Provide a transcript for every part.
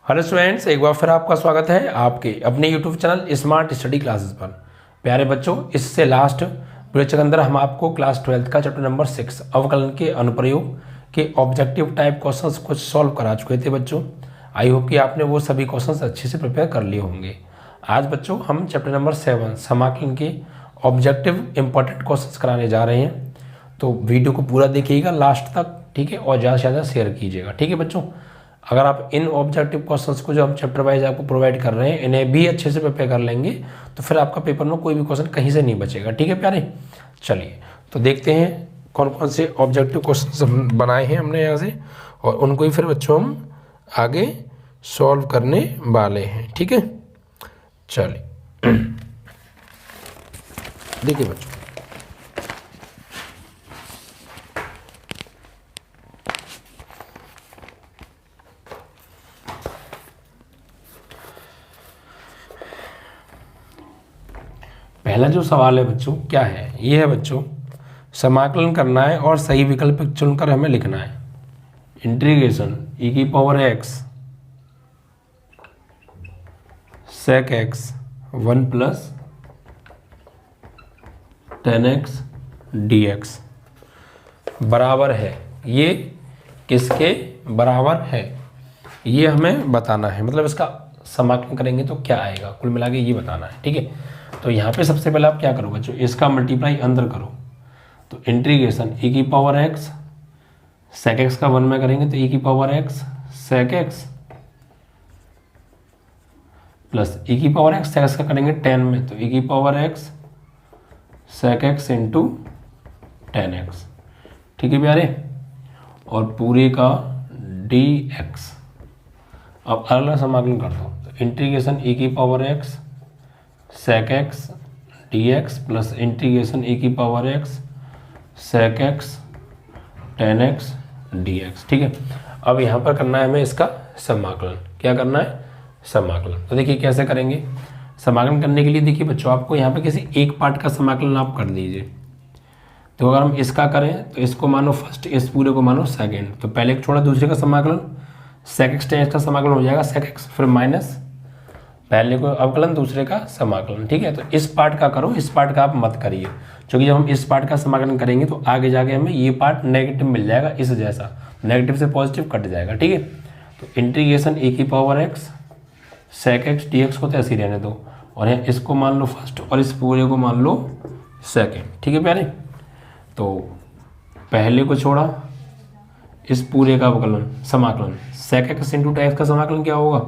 Hello students, एक बार फिर आपका स्वागत है आपके अपने YouTube channel smart study classes पर। प्यारे बच्चों, इससे लास्ट वीडियो के अंदर हम आपको क्लास 12 का चैप्टर नंबर 6 अवकलन के अनुप्रयोग के ऑब्जेक्टिव टाइप क्वेश्चंस कुछ सॉल्व करा चुके थे बच्चों। आई होप कि आपने वो सभी क्वेश्चंस अच्छे से प्रिपेयर कर लिए होंगे। आज बच्चों हम चैप्टर नंबर 7 समाकलन के ऑब्जेक्टिव इंपॉर्टेंट क्वेश्चंस कराने जा रहे हैं, तो वीडियो को पूरा देखिएगा लास्ट तक, ठीक है, और ज़्यादा से ज़्यादा शेयर कीजिएगा, ठीक है बच्चों। अगर आप इन ऑब्जेक्टिव क्वेश्चंस को जो हम चैप्टर वाइज आपको प्रोवाइड कर रहे हैं इन्हें भी अच्छे से प्रिपेयर कर लेंगे तो फिर आपका पेपर में कोई भी क्वेश्चन कहीं से नहीं बचेगा, ठीक है प्यारे। चलिए तो देखते हैं कौन कौन से ऑब्जेक्टिव क्वेश्चंस बनाए हैं हमने यहाँ से, और उनको ही फिर बच्चों हम आगे सॉल्व करने वाले हैं, ठीक है। चलिए देखिए बच्चों, पहला जो सवाल है बच्चों क्या है, ये है बच्चों समाकलन करना है और सही विकल्प चुनकर हमें लिखना है। इंटीग्रेशन e की power x sec x 1 plus 10x dx बराबर है, ये किसके बराबर है ये हमें बताना है। मतलब इसका समाकलन करेंगे तो क्या आएगा, कुल मिला के ये बताना है, ठीक है। तो यहाँ पे सबसे पहले आप क्या करो बच्चों, इसका मल्टीप्लाई अंदर करो, तो इंटीग्रेशन e की पावर x sec x का 1 में करेंगे तो e की power x sec x plus e की पावर x sec x का करेंगे 10 में तो e की power x sec x into 10x, ठीक है प्यारे, और पूरे का dx। अब अलग अलग समाकलन कर दो, तो इंटीग्रेशन e की power x sec x dx plus integration e की power x sec x 10x dx, ठीक है। अब यहाँ पर करना है हमें इसका समाकलन। क्या करना है, समाकलन। तो देखिए कैसे करेंगे समाकलन करने के लिए, देखिए बच्चों आपको यहाँ पे किसी एक पार्ट का समाकलन आप कर दीजिए। तो अगर हम इसका करें तो इसको मानो फर्स्ट, इस पूरे को मानो सेकेंड, तो पहले एक छोड़ा दूसरे का समाकलन sec x 10x का समाकलन हो जाएगा sec x, फिर माइनस पहले को अवकलन दूसरे का समाकलन, ठीक है। तो इस पार्ट का करो, इस पार्ट का आप मत करिए, क्योंकि जब हम इस पार्ट का समाकलन करेंगे तो आगे जाके हमें ये पार्ट नेगेटिव मिल जाएगा, इस जैसा नेगेटिव से पॉजिटिव कट जाएगा, ठीक है। तो इंटीग्रेशन e की power x sec x dx को तो ऐसे ही रहने दो, और यहाँ इसको मान लो फर्स्ट और इस पूरे को मान लो सेकेंड, ठीक है प्यारे। तो पहले को छोड़ा, इस पूरे का अवकलन समाकलन sec x इंटू x का समाकलन क्या होगा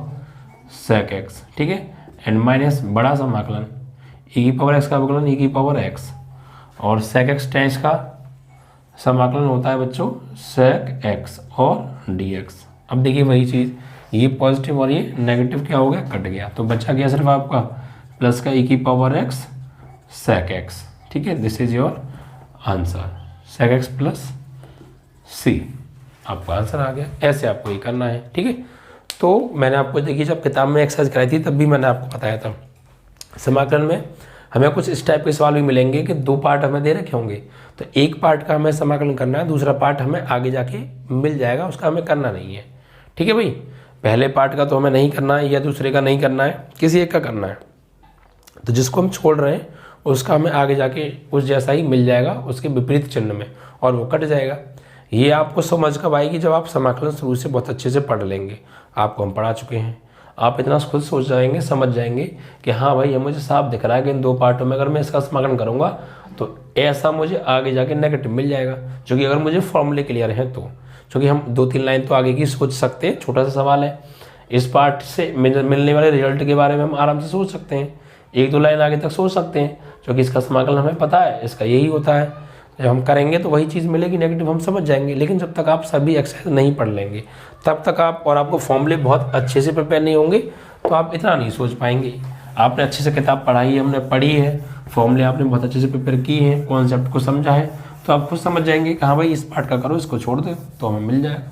sec x, ठीक है, एंड माइनस बड़ा समाकलन e की पावर x का अवकलन e की पावर x, और sec x tan का समाकलन होता है बच्चों sec x और dx। अब देखिए वही चीज़, ये पॉजिटिव और ये नेगेटिव क्या हो गया, कट गया, तो बचा गया सिर्फ आपका प्लस का e की पावर x sec x, ठीक है। This is your answer, sec x plus c आपका आंसर आ गया। ऐसे आपको ये करना है, ठीक है। तो मैंने आपको देखिए जब किताब में एक्सरसाइज कराई थी तब भी मैंने आपको बताया था समाकलन में हमें कुछ इस टाइप के सवाल भी मिलेंगे कि दो पार्ट हमें दे रखे होंगे, तो एक पार्ट का हमें समाकलन करना है, दूसरा पार्ट हमें आगे जाके मिल जाएगा, उसका हमें करना नहीं है, ठीक है भाई। पहले पार्ट का तो हमें नहीं करना है या दूसरे का नहीं करना है, किसी एक का करना है, तो जिसको हम छोड़ रहे हैं उसका हमें आगे जाके उस जैसा ही मिल जाएगा, उसके विपरीत चिन्ह में, और वो कट जाएगा। ये आपको समझ कब आएगी, जब आप समाकलन शुरू से बहुत अच्छे से पढ़ लेंगे। आपको हम पढ़ा चुके हैं, आप इतना खुद सोच जाएंगे, समझ जाएंगे कि हाँ भाई ये मुझे साफ दिख रहा है कि इन दो पार्टों में अगर मैं इसका समाकलन करूँगा तो ऐसा मुझे आगे जाके नेगेटिव मिल जाएगा, जो कि अगर मुझे फॉर्मूले क्लियर हैं तो, क्योंकि हम 2-3 लाइन तो आगे की सोच सकते हैं, छोटा सा सवाल है, इस पार्ट से मिलने वाले रिजल्ट के बारे में हम आराम से सोच सकते हैं, 1-2 लाइन आगे तक सोच सकते हैं, क्योंकि इसका समाकलन हमें पता है, इसका यही होता है। जब हम करेंगे तो वही चीज़ मिलेगी, नेगेटिव हम समझ जाएंगे। लेकिन जब तक आप सभी एक्सरसाइज नहीं पढ़ लेंगे तब तक आप, और आपको फॉर्मूले बहुत अच्छे से प्रिपेयर नहीं होंगे तो आप इतना नहीं सोच पाएंगे। आपने अच्छे से किताब पढ़ाई है, हमने पढ़ी है, फॉर्मूले आपने बहुत अच्छे से प्रिपेयर की हैं, कॉन्सेप्ट को समझा है, तो आप खुद समझ जाएंगे कि हाँ भाई इस पार्ट का करो, इसको छोड़ दो तो हमें मिल जाएगा।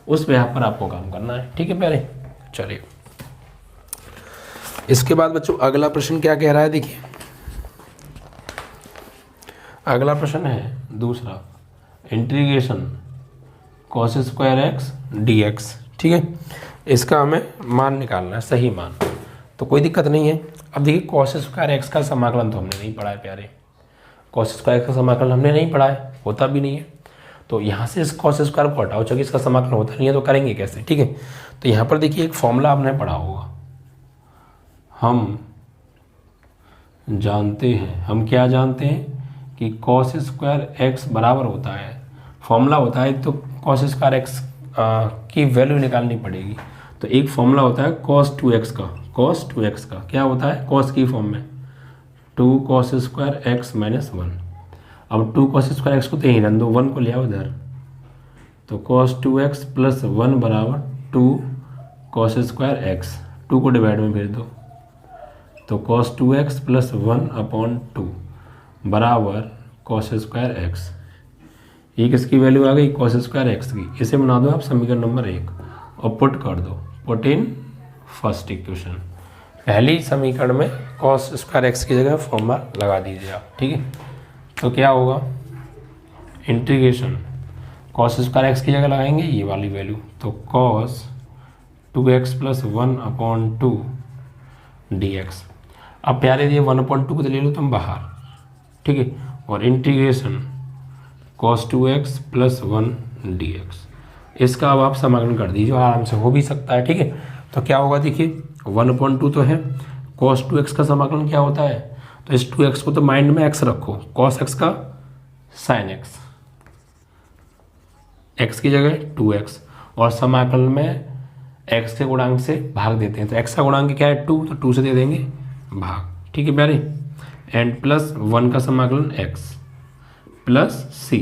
उस यहाँ पर आपको काम करना है, ठीक है प्यारे। चलिए इसके बाद बच्चों अगला प्रश्न क्या कह रहा है, देखिए अगला प्रश्न है दूसरा, integration cos square x dx, ठीक है। इसका हमें मान निकालना है, सही मान। तो कोई दिक्कत नहीं है। अब देखिए कॉस स्क्वायर एक्स का समाकलन तो हमने नहीं पढ़ा है प्यारे, कॉस स्क्वायर का समाकलन हमने नहीं पढ़ा है, होता भी नहीं है। तो यहाँ से इस कॉस स्क्वायर को हटाओ, चूँकि इसका समाकलन होता नहीं है तो करेंगे कैसे, ठीक है। तो यहाँ पर देखिए एक फॉर्मूला आपने पढ़ा होगा, हम जानते हैं, हम क्या जानते हैं कि कॉस स्क्वायर एक्स बराबर होता है, फॉर्मूला होता है तो कॉस स्क्वायर एक्स की वैल्यू निकालनी पड़ेगी। तो एक फॉर्मूला होता है cos 2x का, cos 2x का क्या होता है, cos की फॉर्म में 2 cos स्क्वायर एक्स माइनस 1। अब 2 cos स्क्वायर एक्स को तो यहीं रख दो, 1 को ले आओ इधर, तो cos 2x प्लस 1 बराबर 2 cos स्क्वायर एक्स, 2 को डिवाइड में भेज दो, तो cos 2x प्लस 1/2 बराबर cos स्क्वायर एक्स। ये किसकी वैल्यू आ गई, cos स्क्वायर एक्स की। इसे बना दो आप समीकरण नंबर 1 और पुट कर दो, पुट इन फर्स्ट इक्वेशन। पहली समीकरण में cos स्क्वायर एक्स की जगह फॉर्मूला लगा दीजिए आप, ठीक है। तो क्या होगा, इंटीग्रेशन cos स्क्वायर एक्स की जगह लगाएंगे ये वाली वैल्यू, तो cos 2x प्लस 1/2 dx। अब प्यारे ये 1/2 को तो ले लो तुम बाहर, ठीक है, और integration cos 2x plus 1 dx। इसका अब आप समाकलन कर दीजिए, आराम से हो भी सकता है, ठीक है। तो क्या होगा देखिए 1/2 तो है, cos 2x का समाकलन क्या होता है, तो इस 2x को तो माइंड में x रखो, cos x का sin x, x की जगह 2x, और समाकलन में x के गुणांक से भाग देते हैं, तो x का गुणांक क्या है 2, तो 2 से दे देंगे भाग, ठीक है प्यारे। एंड प्लस 1 का समाकलन x प्लस सी,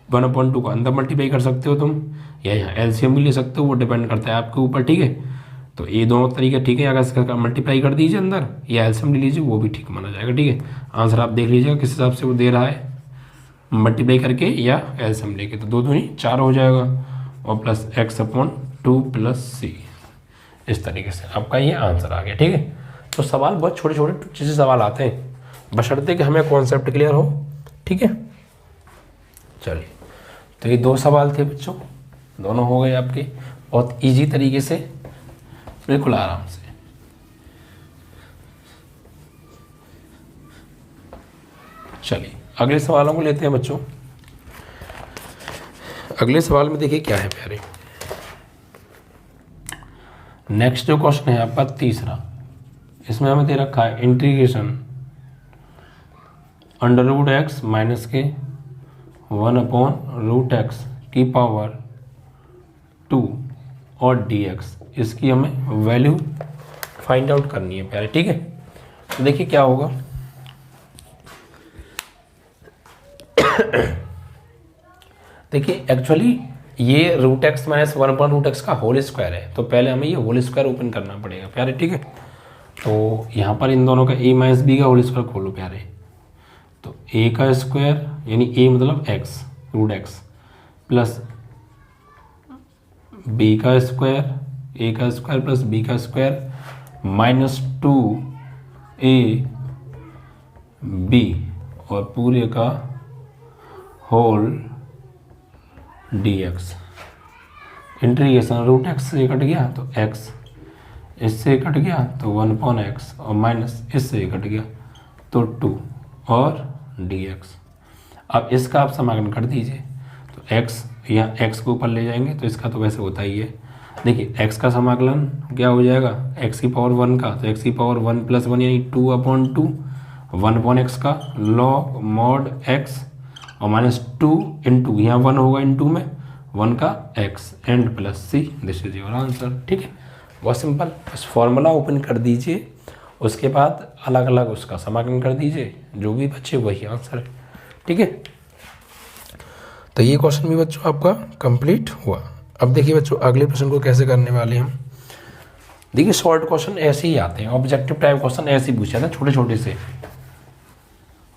1/2 को अंदर मल्टीप्लाई कर सकते हो तुम, या यहाँ एलसीएम भी ले सकते हो, वो डिपेंड करता है आपके ऊपर, ठीक है। तो ये दोनों तरीके ठीक है, अगर इसका मल्टीप्लाई कर दीजिए अंदर या एलसीएम ले लीजिए, वो भी ठीक माना जाएगा, ठीक है। आंसर आप देख लीजिएगा किस हिसाब से वो दे रहा है, मल्टीप्लाई करके या एलसीएम लेके, तो 2 दूनी 4 हो जाएगा, और प्लस x/2 प्लस सी। इस तरीके से आपका ये आंसर आ गया, ठीक है। तो सवाल बहुत छोटे छोटे टुच्चे से सवाल आते हैं, बशर्ते कि हमें कॉन्सेप्ट क्लियर हो, ठीक है। चलिए, तो ये 2 सवाल थे बच्चों, दोनों हो गए आपके बहुत इजी तरीके से, बिल्कुल आराम से। चलिए अगले सवालों को लेते हैं बच्चों। अगले सवाल में देखिए क्या है प्यारे, नेक्स्ट जो क्वेश्चन है आपका तीसरा, इसमें हमें दे रखा है इंटीग्रेशन √x माइनस के 1/√x की पावर 2 और dx, इसकी हमें वैल्यू फाइंड आउट करनी है प्यारे, ठीक है। तो देखिए क्या होगा, देखिए एक्चुअली ये √x माइनस 1/√x का होल स्क्वायर है, तो पहले हमें ये होल स्क्वायर ओपन करना पड़ेगा प्यारे, ठीक है। तो यहाँ पर इन दोनों का a माइनस बी का होल स्क्वायर खोलो प्यारे, तो a का स्क्वायर यानी a मतलब x √x प्लस b का स्क्वायर, a का स्क्वायर प्लस b का स्क्वायर माइनस 2ab और पूरे का होल dx। इंटीग्रेशन √x से कट गया तो x, इससे कट गया तो 1/x, और माइनस इससे कट गया तो 2 और dx। अब इसका आप समाकलन कर दीजिए, तो x यहाँ x को ऊपर ले जाएंगे, तो इसका तो वैसे होता ही है। देखिए x का समाकलन क्या हो जाएगा, x की पावर 1 का, तो x की पावर 1 प्लस 1 यानी 2/2, 1/x का log mod x, और माइनस 2 इंटू यहाँ 1 होगा इंटू में 1 का x and plus C, this is your answer, ठीक है। बहुत सिंपल, बस फॉर्मूला ओपन कर दीजिए, उसके बाद अलग अलग उसका समाकलन कर दीजिए, जो भी बचे वही आंसर है, ठीक है। तो ये क्वेश्चन भी बच्चों आपका कंप्लीट हुआ। अब देखिए बच्चों अगले प्रश्न को कैसे करने वाले हम। देखिए शॉर्ट क्वेश्चन ऐसे ही आते हैं, ऑब्जेक्टिव टाइप क्वेश्चन ऐसे ही पूछे जाते हैं छोटे छोटे से।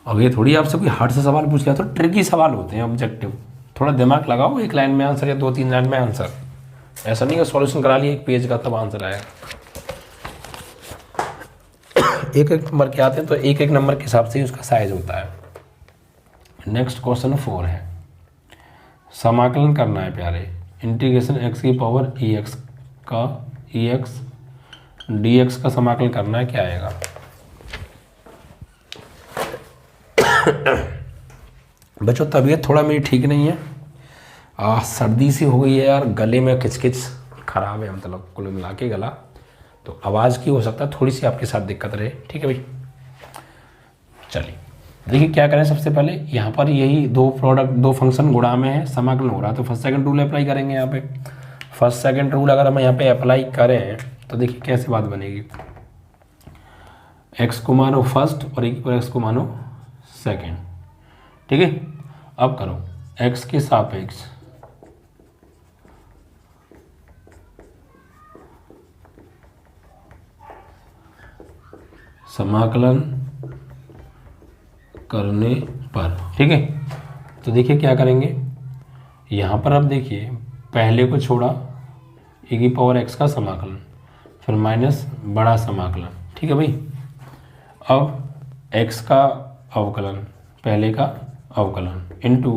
अब ये थोड़ी आपसे कोई हार्ड से सवाल पूछ लिया तो ट्रिकी सवाल होते हैं ऑब्जेक्टिव, थोड़ा दिमाग लगाओ, एक लाइन में आंसर या 2-3 लाइन में आंसर, ऐसा नहीं है सॉल्यूशन करा लिया 1 पेज का तब आंसर आएगा। एक एक नंबर के आते हैं तो एक एक नंबर के हिसाब से ही उसका साइज होता है। नेक्स्ट क्वेश्चन 4 है, समाकलन करना है प्यारे, इंटीग्रेशन x की पावर ex का EX DX का समाकलन करना है, क्या आएगा? बच्चों तबीयत थोड़ा मेरी ठीक नहीं है, सर्दी सी हो गई है यार, गले में किचकिच खराब है, मतलब कुल मिला के गला, तो आवाज़ की हो सकता है थोड़ी सी आपके साथ दिक्कत रहे, ठीक है भाई। चलिए देखिए क्या करें, सबसे पहले यहाँ पर यही दो फंक्शन गुणा में है, समाकलन हो रहा है, तो फर्स्ट सेकंड रूल अप्लाई करेंगे यहाँ पे। फर्स्ट सेकंड रूल अगर हम यहाँ पे अप्लाई करें तो देखिए कैसे बात बनेगी। x को मानो फर्स्ट और x को मानो सेकंड, ठीक है। अब करो x के सापेक्ष समाकलन करने पर, ठीक है। तो देखिए क्या करेंगे यहाँ पर, अब देखिए पहले को छोड़ा e⁻x का समाकलन, फिर माइनस बड़ा समाकलन, ठीक है भाई। अब x का अवकलन, पहले का अवकलन, इनटू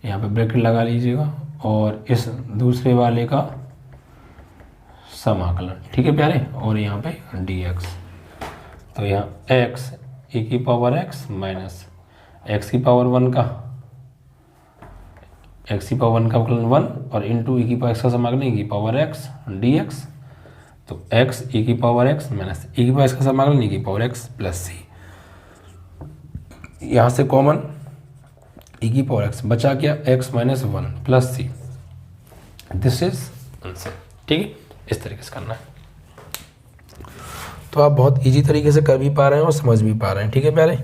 यहाँ पे ब्रैकेट लगा लीजिएगा, और इस दूसरे वाले का समाकलन, ठीक है प्यारे, और यहाँ पे dx। तो यहाँ x e⁻x माइनस x⁻1 का अवकलन 1 और इंटू e⁻x का समाकलन e⁻x dx। तो x e⁻x माइनस e⁻x का समाकलन e⁻x प्लस c, यहाँ से कॉमन e⁻x बचा क्या, x minus 1 plus c। This is answer, ठीक है। इस तरीके से करना है, तो आप बहुत इजी तरीके से कर भी पा रहे हैं और समझ भी पा रहे हैं, ठीक है प्यारे।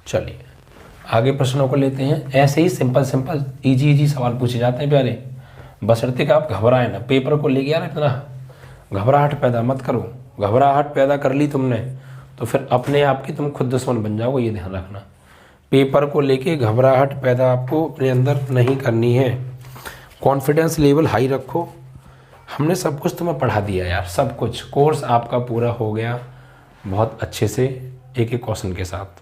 चलिए आगे प्रश्नों को लेते हैं। ऐसे ही सिंपल इजी सवाल पूछे जाते हैं प्यारे, बशर्ते कि आप घबराएं ना, पेपर को लेके यार इतना घबराहट पैदा मत करो। घबराहट पैदा कर ली तुमने तो फिर अपने आप की तुम खुद दुश्मन बन जाओगे, ये ध्यान रखना। पेपर को लेके घबराहट पैदा आपको अपने अंदर नहीं करनी है, कॉन्फिडेंस लेवल हाई रखो। हमने सब कुछ तुम्हें पढ़ा दिया यार, सब कुछ कोर्स आपका पूरा हो गया बहुत अच्छे से, एक एक क्वेश्चन के साथ।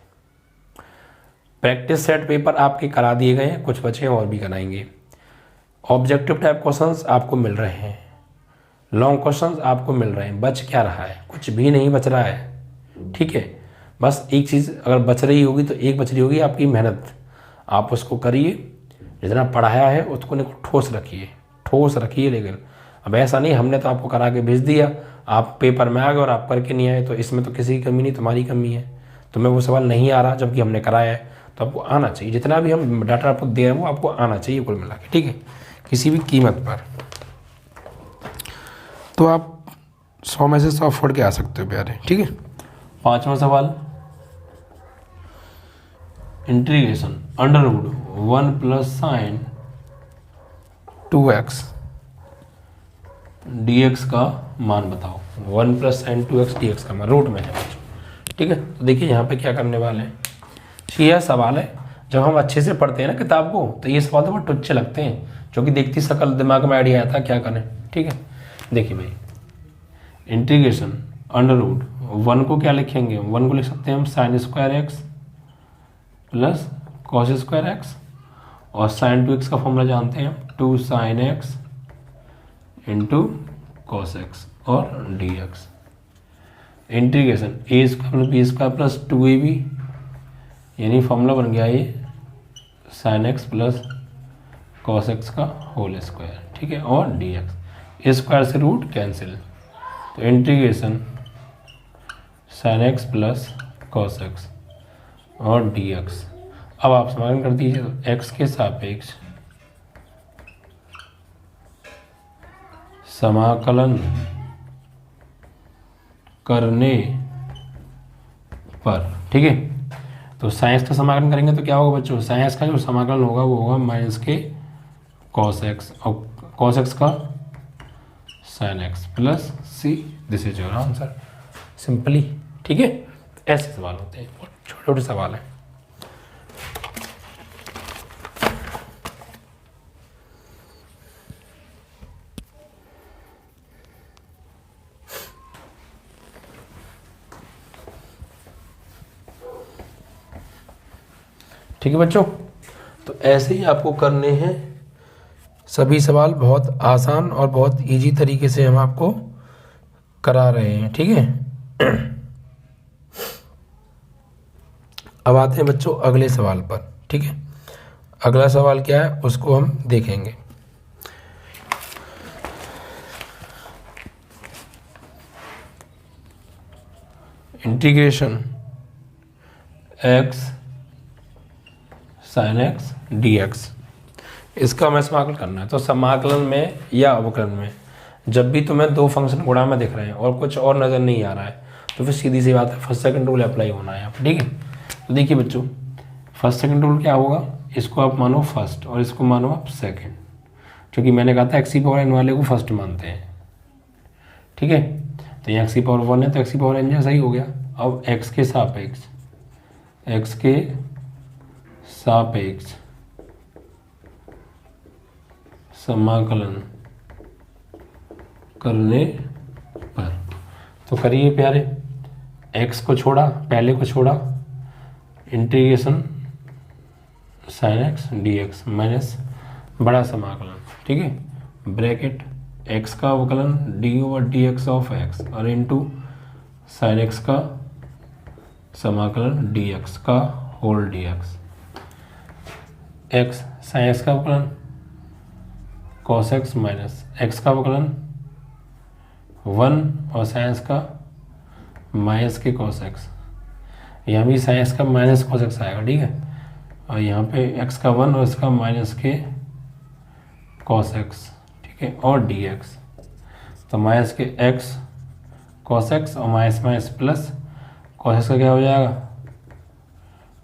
प्रैक्टिस सेट पेपर आपके करा दिए गए हैं, कुछ बचे हैं और भी कराएंगे। ऑब्जेक्टिव टाइप क्वेश्चंस आपको मिल रहे हैं, लॉन्ग क्वेश्चंस आपको मिल रहे हैं। बच क्या रहा है? कुछ भी नहीं बच रहा है, ठीक है। बस एक चीज़ अगर बच रही होगी तो एक बच रही होगी आपकी मेहनत। आप उसको करिए, जितना पढ़ाया है उसको ठोस रखिए। लेकिन अब ऐसा नहीं हमने तो आपको करा के भेज दिया, आप पेपर में आ गए और आप करके नहीं आए, तो इसमें तो किसी की कमी नहीं, तुम्हारी कमी है। तुम्हें वो सवाल नहीं आ रहा जबकि हमने कराया है, तो आपको आना चाहिए। जितना भी हम डाटा आपको दे रहे हैं वो आपको आना चाहिए कुल मिला के, ठीक है, किसी भी कीमत पर। तो आप 100 में से 100 फोड़ के आ सकते हो प्यारे, ठीक है। 5वां सवाल, integration √1 plus sign 2x dx का मान बताओ। 1 प्लस साइन 2x dx का मान रूट में है, ठीक है। तो देखिए यहाँ पे क्या करने वाले हैं, यह सवाल है। जब हम अच्छे से पढ़ते हैं ना किताब को तो ये सवाल तो बहुत टुच्चे लगते हैं, जो कि देखती सकल दिमाग में आइडिया आता क्या करें, ठीक है। देखिए भाई, इंटीग्रेशन √1 को क्या लिखेंगे, 1 को लिख सकते हैं हम sine square x plus cos square x, और साइन 2x का फॉर्मूला जानते हैं हम, 2 sine x into cos x और dx। Integration a square b square plus 2ab, यानी फॉर्मूला बन गया ये sine x plus cos x का होल स्क्वायर, ठीक है, और dx। स्क्वायर से रूट कैंसिल, तो integration sine x plus cos x और dx। अब आप समाकलन कर दीजिए, तो x के सापेक्ष समाकलन करने पर, ठीक है। तो साइंस का समाकलन करेंगे तो क्या होगा बच्चों, साइंस का जो समाकलन होगा वो होगा माइनस के कॉस एक्स और कॉस एक्स का sine x plus C. This is your answer, simply, ठीक है। ऐसे सवाल होते हैं, छोटे छोटे सवाल हैं। ठीक है बच्चों, तो ऐसे ही आपको करने हैं सभी सवाल बहुत आसान और बहुत इजी तरीके से हम आपको करा रहे हैं, ठीक है। अब आते हैं बच्चों अगले सवाल पर, ठीक है। अगला सवाल क्या है उसको हम देखेंगे। Integration x sin x dx, इसका हमें समाकलन करना है। तो समाकलन में या अवकलन में जब भी तुम्हें दो फंक्शन गुणा में दिख रहे हैं और कुछ और नज़र नहीं आ रहा है तो फिर सीधी सी बात है फर्स्ट सेकंड रूल अप्लाई होना है यहाँ पर, ठीक है। तो देखिए बच्चों, फर्स्ट सेकंड रूल क्या होगा, इसको आप मानो फर्स्ट और इसको मानो आप सेकंड, क्योंकि मैंने कहा था एक्स की पावर एन वाले को फर्स्ट मानते हैं, ठीक है। तो यहाँ एक्स की पावर 1 है तो एक्स की पावर एन जैसा ही हो गया। अब एक्स के सापेक्ष समाकलन करने पर, तो करिए प्यारे, एक्स को छोड़ा, पहले को छोड़ा, integration sine x d x minus बड़ा समाकलन, ठीक है, ब्रैकेट एक्स का अवकलन d over d x of x और इंटू साइन एक्स का समाकलन डी एक्स का whole d x, x sine x का अवकलन कॉस एक्स माइनस एक्स का अवकलन 1 और साइन एक्स का माइनस के कॉस एक्स, यहाँ भी साइन एक्स का माइनस कॉस एक्स आएगा, ठीक है। और यहाँ पे एक्स का 1 और इसका माइनस के कॉस एक्स, ठीक है, और डी एक्स, तो माइनस के एक्स कॉस एक्स और minus minus plus cos x का क्या हो जाएगा,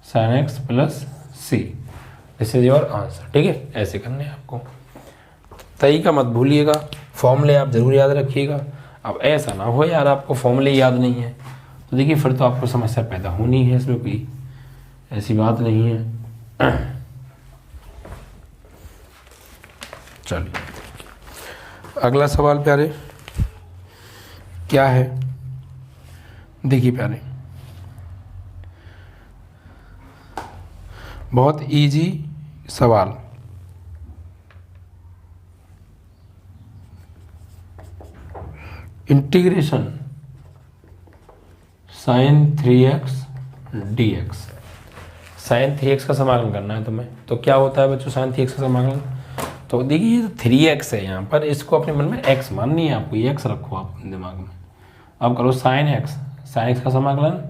sine x plus C, this is your answer, ठीक है। ऐसे करने हैं आपको, तरीका मत भूलिएगा, फॉर्मूले आप जरूर याद रखिएगा। अब ऐसा ना हो यार आपको फॉर्मूले याद नहीं है तो देखिए फिर तो आपको समस्या पैदा होनी है, इसमें कोई ऐसी बात नहीं है। चलिए अगला सवाल प्यारे क्या है, देखिए प्यारे, बहुत इजी सवाल, integration sign 3x dx, sign 3x का समाकलन करना है तुम्हें। तो क्या होता है बच्चों साइन 3x का समाकलन, तो देखिए ये 3x है यहाँ पर, इसको अपने मन में x माननी है आपको, ये x रखो आप अपने दिमाग में। अब करो साइन x का समाकलन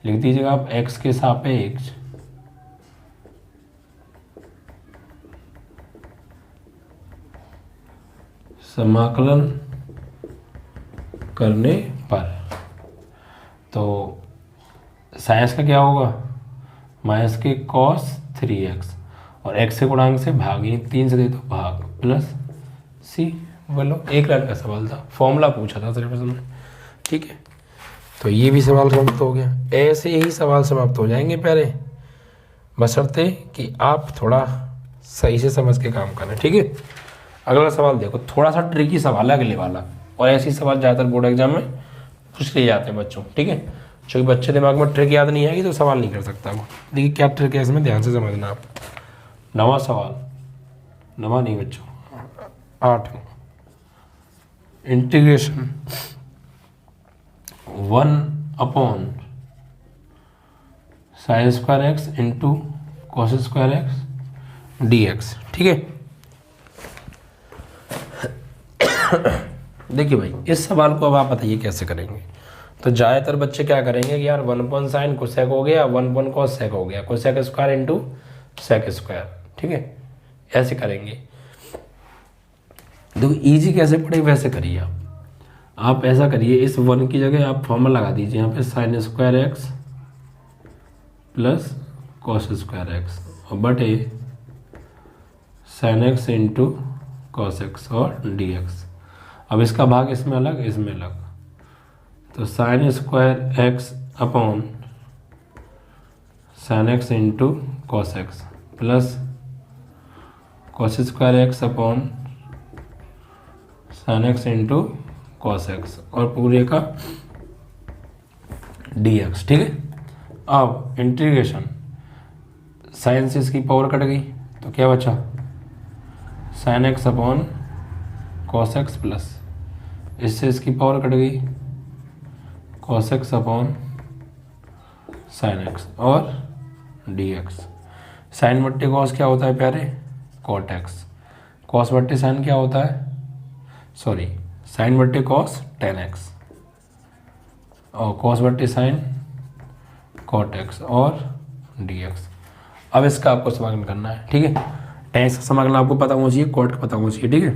लिख दीजिएगा आप x के सापेक्ष समाकलन करने पर, तो साइंस का क्या होगा, माइनस के कॉस 3x और x से गुणांक से भाग, ये 3 से दे दो भाग प्लस सी। बोलो एक लाइन का सवाल था, फॉर्मूला पूछा था सिलेबस में, ठीक है। तो ये भी सवाल समाप्त हो गया। ऐसे यही सवाल समाप्त हो जाएंगे प्यारे, बशर्ते कि आप थोड़ा सही से समझ के काम करें, ठीक है। अगला सवाल देखो, थोड़ा सा ट्रिकी सवाल है अगले वाला, और ऐसे सवाल ज़्यादातर बोर्ड एग्जाम में पूछ लिए जाते हैं बच्चों, ठीक है। क्योंकि बच्चे दिमाग में ट्रिक याद नहीं आएगी तो सवाल नहीं कर सकता वो। देखिए क्या ट्रिक है इसमें, ध्यान से समझना आप। नवा सवाल, नवा नहीं बच्चों, 8, integration 1 sign square x into cos square x d x, ठीक है। देखिए भाई इस सवाल को अब आप बताइए कैसे करेंगे। तो ज़्यादातर बच्चे क्या करेंगे कि यार 1 साइन कोसेक हो गया, 1 कोसेक हो गया, cosec square into sec square, ठीक है, ऐसे करेंगे। देखो इजी कैसे पड़े वैसे करिए आप ऐसा करिए, इस 1 की जगह आप फॉर्मूला लगा दीजिए यहाँ पे sign square x plus cos square x और बटे sign x into cos x और डी एक्स। अब इसका भाग इसमें अलग इसमें अलग, तो sign square x upon sine x into cos x plus cos square x upon sine x into cos x और पूरे का डी एक्स, ठीक है। अब इंटीग्रेशन साइन से इसकी पावर कट गई तो क्या बचा, sine x upon cos x plus, इससे इसकी पावर कट गई, cos x upon sine x और डी एक्स। साइन बट्टे कॉस क्या होता है प्यारे, कॉट एक्स। कॉस बट्टे साइन क्या होता है, सॉरी साइन बट्टे कॉस टेन एक्स और कॉस बट्टे साइन कॉट एक्स और डी एक्स। अब इसका आपको समाकलन करना है, ठीक है। टेंस का समाकलन आपको पता होना चाहिए, कॉट का पता होना चाहिए, ठीक है।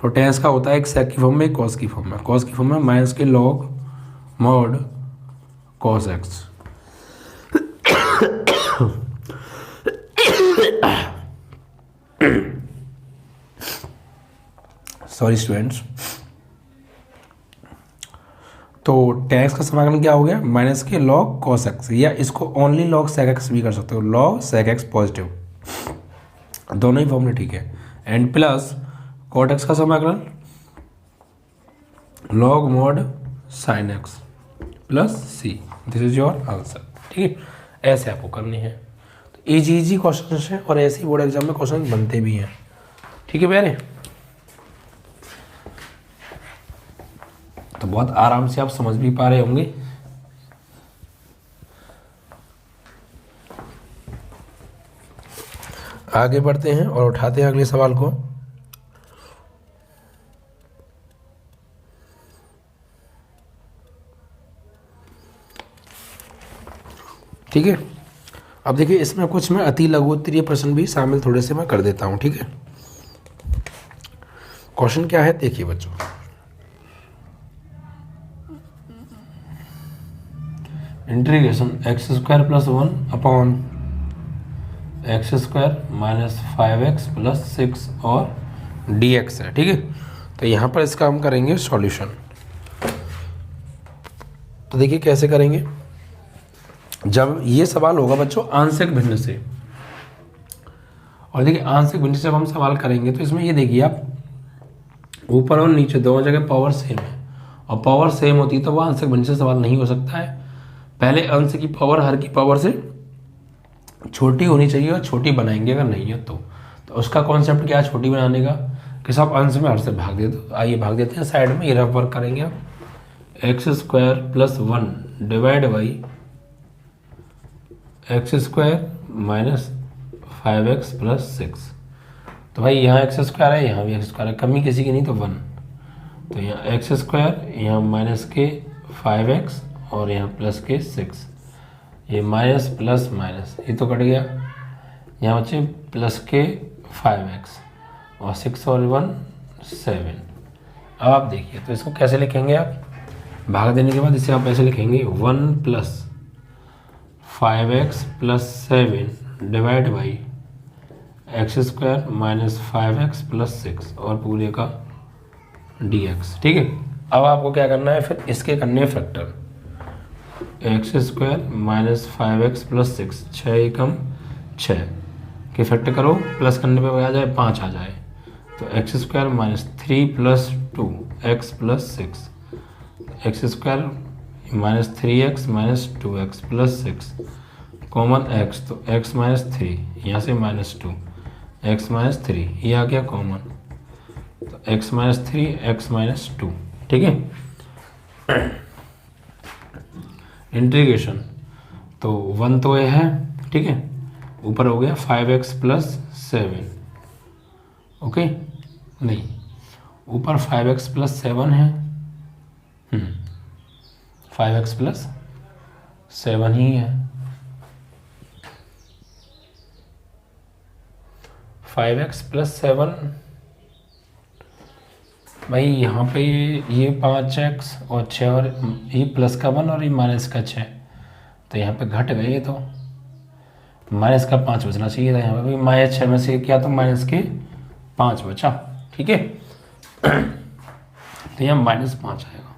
तो टेंस का होता है एक सेक की फॉर्म में, एक कॉस की फॉर्म में। कॉस की फॉर्म में माइनस के log mod cos x. Sorry students. तो टेक्स का समाकलन क्या हो गया, माइनस के लॉग कॉस एक्स, या इसको ओनली लॉग सेक एक्स भी कर सकते हो, लॉग सेक एक्स पॉजिटिव, दोनों ही फॉर्मूले ठीक है। एंड प्लस कॉट एक्स का समाकलन log mod sine x plus C. This is your answer, ठीक है। ऐसे आपको करनी है। तो इजी क्वेश्चन है और ऐसे ही बोर्ड एग्जाम में क्वेश्चन बनते भी हैं, ठीक है प्यारे। तो बहुत आराम से आप समझ भी पा रहे होंगे। आगे बढ़ते हैं और उठाते हैं अगले सवाल को। ठीक है, अब देखिए इसमें कुछ मैं अति लघुत्तरीय प्रश्न भी शामिल थोड़े से मैं कर देता हूं, ठीक है। क्वेश्चन क्या है देखिए बच्चों, integration x square plus 1 upon x square minus 5x plus 6 और dx है, ठीक है। तो यहाँ पर इसका हम करेंगे सॉल्यूशन। तो देखिए कैसे करेंगे, जब ये सवाल होगा बच्चों आंशिक भिन्न से, और देखिए आंशिक भिन्न से जब हम सवाल करेंगे तो इसमें ये देखिए आप ऊपर और नीचे दोनों जगह पावर सेम है, और पावर सेम होती है तो वो आंशिक भिन्न से सवाल नहीं हो सकता है। पहले अंश की पावर हर की पावर से छोटी होनी चाहिए और छोटी बनाएंगे अगर नहीं है तो उसका कॉन्सेप्ट क्या है छोटी बनाने का, कि सब अंश में हर से भाग दे दो। आइए भाग देते हैं साइड में, ये रफ वर्क करेंगे आप। X square plus 1 divide by x square minus 5x plus 6। तो भाई यहाँ एक्स स्क्वायर है, यहाँ भी एक्स स्क्वायर है, कमी किसी की नहीं तो 1। तो यहाँ एक्स स्क्वायर, यहाँ माइनस के 5x और यहाँ प्लस के 6, ये माइनस प्लस माइनस ये तो कट गया। यहाँ बच्चे प्लस के 5x और 6 और 1 7। अब आप देखिए तो इसको कैसे लिखेंगे आप, भाग देने के बाद इसे आप ऐसे लिखेंगे 1 plus 5x plus 7 divide by x square minus 5x plus 6 और पूरे का dx, ठीक है। अब आपको क्या करना है, फिर इसके करने factor, x square minus 5x plus 6, 6 एकम 6 के फैक्टर करो, प्लस करने पे आ जाए 5 आ जाए, तो x square minus 3 plus 2 x plus 6, x square minus 3x minus 2x plus 6, common x, तो x माइनस 3, यहाँ से माइनस 2, x माइनस 3 ये आ गया कॉमन, तो x माइनस 3 x माइनस 2, ठीक है। इंटीग्रेशन तो 1 तो ये है, ठीक है, ऊपर हो गया 5x प्लस 7, ओके, नहीं ऊपर 5x प्लस 7 है, 5x प्लस 7 ही है, 5x प्लस 7 भाई यहाँ पे ये 5x और 6 और ये प्लस का 1 और ये माइनस का 6, तो यहाँ पे घट गए, तो माइनस का 5 बचना चाहिए था। यहाँ पे माइनस 6 में से क्या तो माइनस के 5 बचा, ठीक है। तो यहाँ -5 आएगा,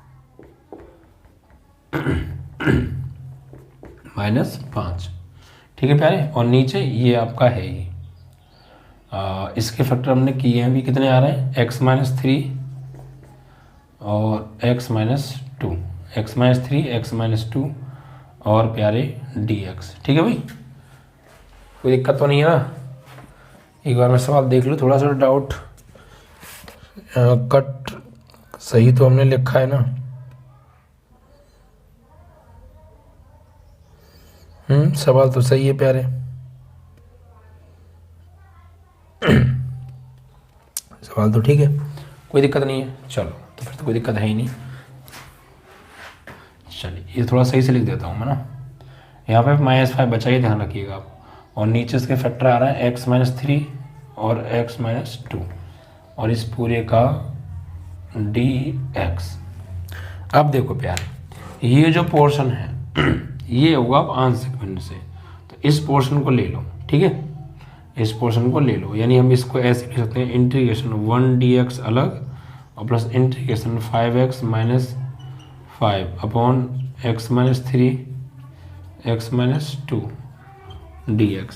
-5, ठीक है प्यारे। और नीचे ये आपका है ही, इसके फैक्टर हमने किए हैं भी, कितने आ रहे हैं, x माइनस 3 और x minus 2, x minus 3 x minus 2 और प्यारे dx, ठीक है भाई, कोई दिक्कत तो नहीं है ना। एक बार मैं सवाल देख लूँ, थोड़ा सा डाउट। कट सही तो हमने लिखा है ना? सवाल तो सही है प्यारे। सवाल तो ठीक है, कोई दिक्कत नहीं है। चलो तो फिर तो कोई दिक्कत है ही नहीं। चलिए ये थोड़ा सही से लिख देता हूँ मैं ना। यहाँ पे -5 बचा, ही ध्यान रखिएगा आप। और नीचे इसके फैक्टर आ रहा है x-3 और x-2 और इस पूरे का dx। अब देखो प्यारे, ये जो पोर्शन है ये होगा आंशिक भिन्न से, तो इस पोर्शन को ले लो, ठीक है, इस पोर्शन को ले लो। यानी हम इसको ऐसे लिख सकते हैं, इंटीग्रेशन 1 dx अलग और plus integration 5x - 5 upon x-3 x-2 dx।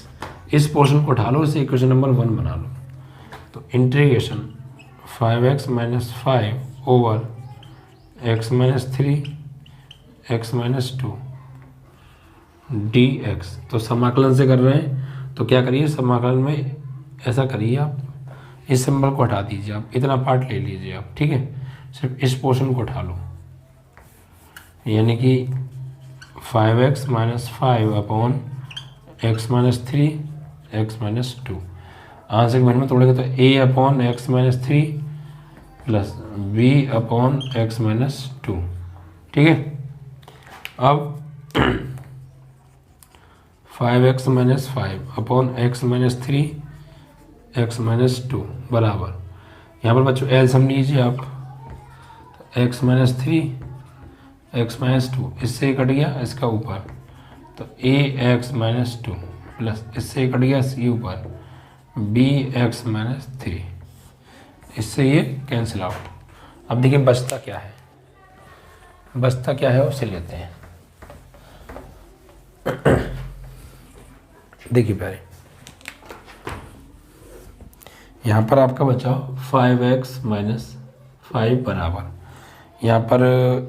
इस पोर्शन को उठा लो, इसे इक्वेशन नंबर 1 बना लो। तो integration 5x - 5 over x-3 x-2 dx। तो समाकलन से कर रहे हैं, तो क्या करिए, समाकलन में ऐसा करिए, आप इस सिंबल को हटा दीजिए, आप इतना पार्ट ले लीजिए आप, ठीक है, सिर्फ इस पोर्शन को उठा लो। यानी कि 5x - 5 अपॉन x-3 x-2 आंशिक भिन्न में तोड़ेंगे तो a upon x-3 plus b upon x-2, ठीक है। अब 5x - 5 अपॉन x-3 x-2 बराबर, यहाँ पर बच्चों एलसीएम लीजिए आप, तो x-3 x-2 इससे कट गया इसका ऊपर, तो ax-2 प्लस इससे कट गया सी ऊपर bx-3, इससे ये कैंसिल आउट। अब देखिए बचता क्या है, बचता क्या है उसे लेते हैं। देखिए प्यारे, यहाँ पर आपका बचा 5x - 5 बराबर, यहाँ पर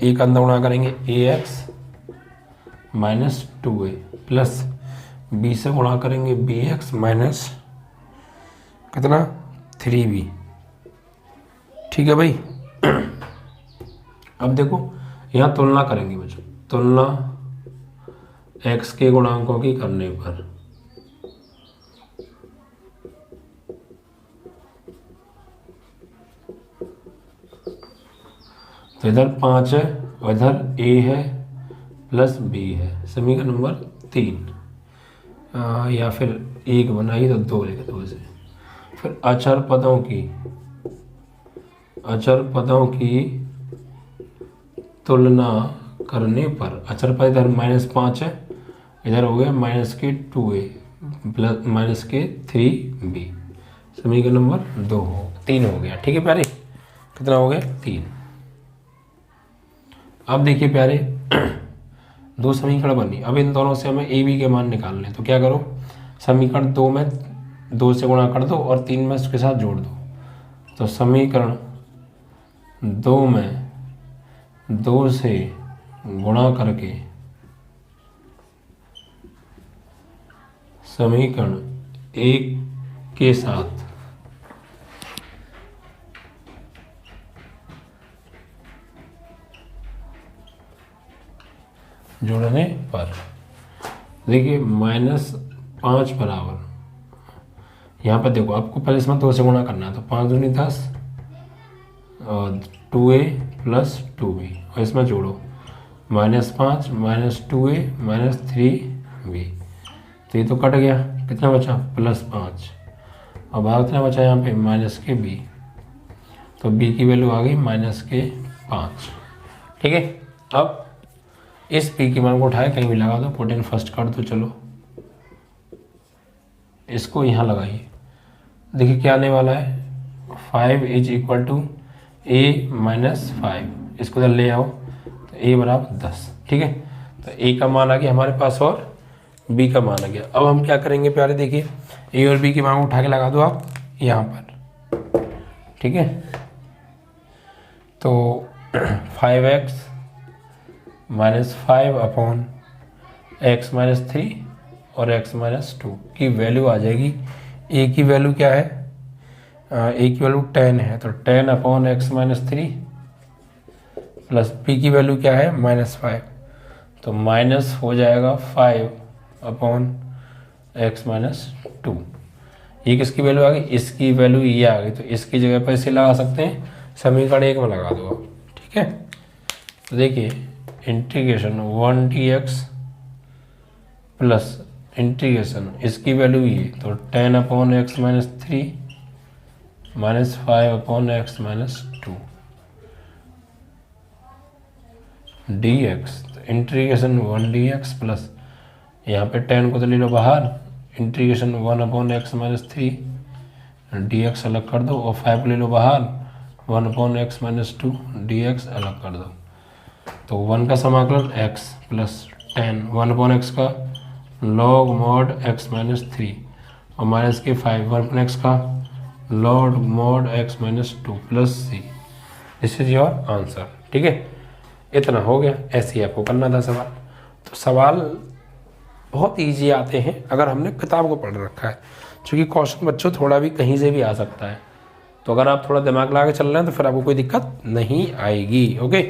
एक अंदर गुणा करेंगे ax - 2a प्लस b से गुणा करेंगे bx माइनस कितना 3b, ठीक है भाई। अब देखो यहाँ तुलना करेंगे बच्चों, तुलना x के गुणांकों की करने पर, तो इधर 5 है और इधर a है प्लस b है, समीकरण नंबर 3, या फिर 1 बनाई तो 2 लिख दो इसे। फिर अचर पदों की तुलना करने पर, अचर पद इधर -5 है, इधर हो गया -2a प्लस -3b, समीकरण नंबर 3 हो गया, ठीक है प्यारे। कितना हो गया 3। अब देखिए प्यारे, 2 समीकरण बनी, अब इन दोनों से हमें ए बी के मान निकालने, तो क्या करो, समीकरण 2 में 2 से गुणा कर दो और 3 में उसके साथ जोड़ दो, तो समीकरण 2 में 2 से गुणा करके समीकरण 1 के साथ जोड़ने पर देखिए -5 बराबर, यहाँ पर देखो आपको पहले इसमें 2 से गुणा करना है, तो 5 दूनी 10 और 2a प्लस 2b, और इसमें जोड़ो -5 -2a -3b, तो ये तो कट गया, कितना बचा +5, और भाग कितना बचा यहाँ पे -b, तो b की वैल्यू आ गई -5, ठीक है। अब इस पी की मान को उठाए कहीं भी लगा दो, पुट इन फर्स्ट कर दो, चलो इसको यहाँ लगाइए, देखिए क्या आने वाला है, 5 = a - 5, इसको इधर ले आओ, तो a बराबर 10, ठीक है। तो a का मान आ गया हमारे पास और b का मान आ गया। अब हम क्या करेंगे प्यारे, देखिए a और b की मान को उठा के लगा दो आप यहाँ पर, ठीक है। तो 5x - 5 अपॉन x - 3 और x - 2 की वैल्यू आ जाएगी ए की वैल्यू क्या है, ए की वैल्यू 10 है, तो 10 upon x minus 3 plus P की वैल्यू क्या है -5, तो माइनस हो जाएगा 5 अपॉन एक्स माइनस 2। ये किसकी वैल्यू आ गई, इसकी वैल्यू ये आ गई, तो इसकी जगह पर इसे लगा सकते हैं, समीकरण 1 में लगा दो आप, ठीक है। तो देखिए इंटीग्रेशन 1 dx प्लस इंटीग्रेशन इसकी वैल्यू ये, तो 10 upon x minus 3 minus 5 upon x minus 2 dx, तो इंटीग्रेशन 1 dx प्लस यहाँ पे 10 को तो ले लो बाहर, integration 1 upon x minus 3 dx अलग कर दो, और 5 ले लो बाहर, 1 अपॉन एक्स माइनस 2 dx अलग कर दो, तो 1 का समाकलन x प्लस 10, 1 अपॉन एक्स का लॉग मॉड x माइनस 3 और माइनस के 5, 1 अपॉन एक्स का log mod x minus 2 plus c। This is your answer, ठीक है। इतना हो गया, ऐसे ही आपको करना था सवाल। तो सवाल बहुत इजी आते हैं अगर हमने किताब को पढ़ रखा है, क्योंकि क्वेश्चन बच्चों थोड़ा भी कहीं से भी आ सकता है, तो अगर आप थोड़ा दिमाग लगा के चल रहे हैं तो फिर आपको कोई दिक्कत नहीं आएगी। ओके।